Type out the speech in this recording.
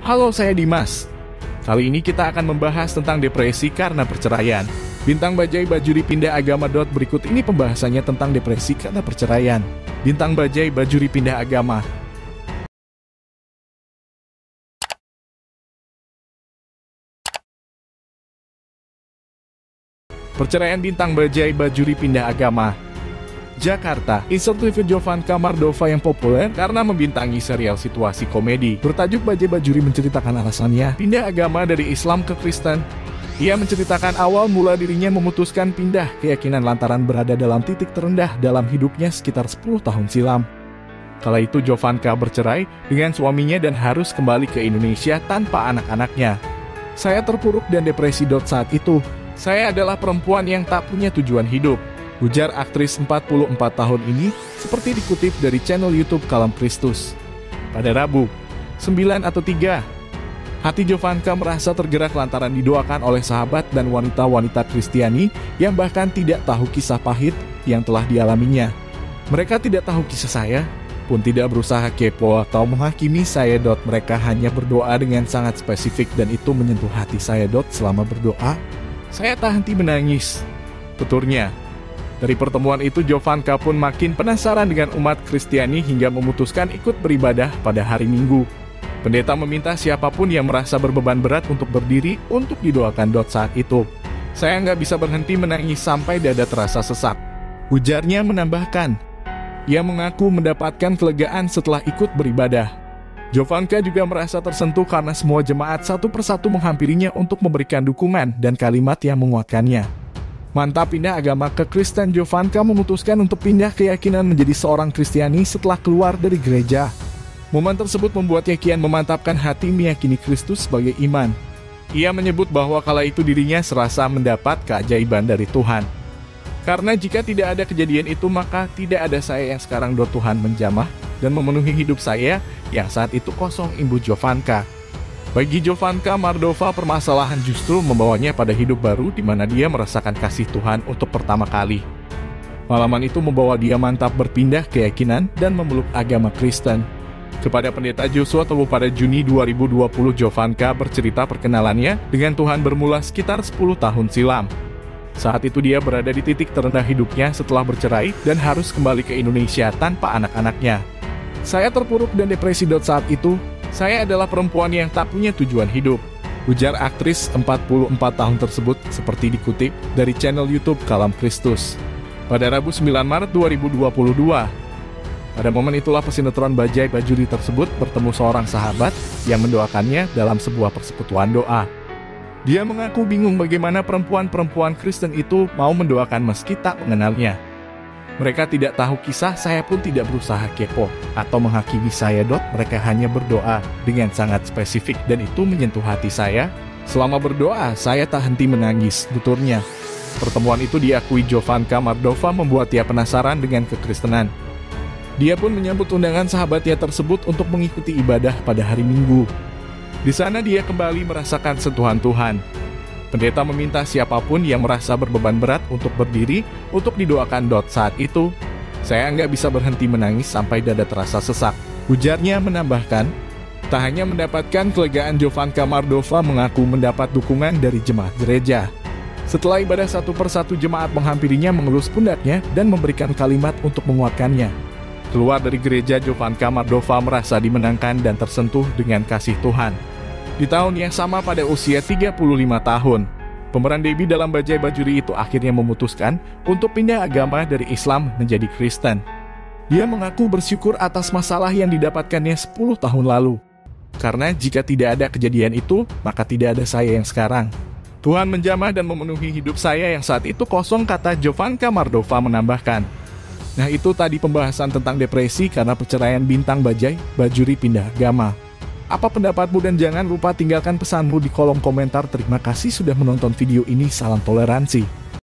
Halo, saya Dimas. Kali ini kita akan membahas tentang depresi karena perceraian. Bintang Bajai Bajuri pindah agama. Berikut ini pembahasannya tentang depresi karena perceraian. Bintang Bajai Bajuri pindah agama. Perceraian Bintang Bajai Bajuri pindah agama. Jakarta, istri Jovanka Mardova yang populer karena membintangi serial situasi komedi bertajuk Bajai Bajuri menceritakan alasannya pindah agama dari Islam ke Kristen. Ia menceritakan awal mula dirinya memutuskan pindah keyakinan lantaran berada dalam titik terendah dalam hidupnya sekitar 10 tahun silam. Kala itu Jovanka bercerai dengan suaminya dan harus kembali ke Indonesia tanpa anak-anaknya. Saya terpuruk dan depresi. Saat itu, saya adalah perempuan yang tak punya tujuan hidup, ujar aktris 44 tahun ini seperti dikutip dari channel YouTube Kalam Kristus. Pada Rabu, 9 atau 3, hati Jovanka merasa tergerak lantaran didoakan oleh sahabat dan wanita-wanita Kristiani yang bahkan tidak tahu kisah pahit yang telah dialaminya. Mereka tidak tahu kisah saya, pun tidak berusaha kepo atau menghakimi saya. Mereka hanya berdoa dengan sangat spesifik dan itu menyentuh hati saya. Selama berdoa, saya tak henti menangis, tuturnya. Dari pertemuan itu, Jovanka pun makin penasaran dengan umat Kristiani hingga memutuskan ikut beribadah pada hari Minggu. Pendeta meminta siapapun yang merasa berbeban berat untuk berdiri untuk didoakan. Saat itu, saya nggak bisa berhenti menangis sampai dada terasa sesak, ujarnya menambahkan. Ia mengaku mendapatkan kelegaan setelah ikut beribadah. Jovanka juga merasa tersentuh karena semua jemaat satu persatu menghampirinya untuk memberikan dukungan dan kalimat yang menguatkannya. Mantap pindah agama ke Kristen. Jovanka memutuskan untuk pindah keyakinan menjadi seorang Kristiani setelah keluar dari gereja. Momen tersebut membuatnya kian memantapkan hati meyakini Kristus sebagai iman. Ia menyebut bahwa kala itu dirinya serasa mendapat keajaiban dari Tuhan. Karena jika tidak ada kejadian itu, maka tidak ada saya yang sekarang. Tuhan menjamah dan memenuhi hidup saya yang saat itu kosong, imbu Jovanka. Bagi Jovanka Mardova, permasalahan justru membawanya pada hidup baru di mana dia merasakan kasih Tuhan untuk pertama kali. Pengalaman itu membawa dia mantap berpindah keyakinan dan memeluk agama Kristen. Kepada pendeta Joshua Tebu pada Juni 2020, Jovanka bercerita perkenalannya dengan Tuhan bermula sekitar 10 tahun silam. Saat itu dia berada di titik terendah hidupnya setelah bercerai dan harus kembali ke Indonesia tanpa anak-anaknya. Saya terpuruk dan depresi. Saat itu, saya adalah perempuan yang tak punya tujuan hidup, ujar aktris 44 tahun tersebut seperti dikutip dari channel YouTube Kalam Kristus. Pada Rabu 9 Maret 2022, pada momen itulah pesinetron Bajai Bajuri tersebut bertemu seorang sahabat yang mendoakannya dalam sebuah persekutuan doa. Dia mengaku bingung bagaimana perempuan-perempuan Kristen itu mau mendoakan meski tak mengenalnya. Mereka tidak tahu kisah, saya pun tidak berusaha kepo atau menghakimi saya. Mereka hanya berdoa dengan sangat spesifik dan itu menyentuh hati saya. Selama berdoa, saya tak henti menangis, tuturnya. Pertemuan itu diakui Jovanka Mardova membuat dia penasaran dengan kekristenan. Dia pun menyambut undangan sahabatnya tersebut untuk mengikuti ibadah pada hari Minggu. Di sana dia kembali merasakan sentuhan Tuhan. Pendeta meminta siapapun yang merasa berbeban berat untuk berdiri untuk didoakan. Saat itu, saya nggak bisa berhenti menangis sampai dada terasa sesak, ujarnya menambahkan. Tak hanya mendapatkan kelegaan, Jovanka Mardova mengaku mendapat dukungan dari jemaat gereja. Setelah ibadah, satu persatu jemaat menghampirinya, mengelus pundaknya dan memberikan kalimat untuk menguatkannya. Keluar dari gereja, Jovanka Mardova merasa dimenangkan dan tersentuh dengan kasih Tuhan. Di tahun yang sama pada usia 35 tahun, pemeran Debbie dalam Bajai Bajuri itu akhirnya memutuskan untuk pindah agama dari Islam menjadi Kristen. Dia mengaku bersyukur atas masalah yang didapatkannya 10 tahun lalu. Karena jika tidak ada kejadian itu, maka tidak ada saya yang sekarang. Tuhan menjamah dan memenuhi hidup saya yang saat itu kosong, kata Jovanka Mardova menambahkan. Nah, itu tadi pembahasan tentang depresi karena perceraian Bintang Bajai Bajuri pindah agama. Apa pendapatmu, dan jangan lupa tinggalkan pesanmu di kolom komentar. Terima kasih sudah menonton video ini. Salam toleransi.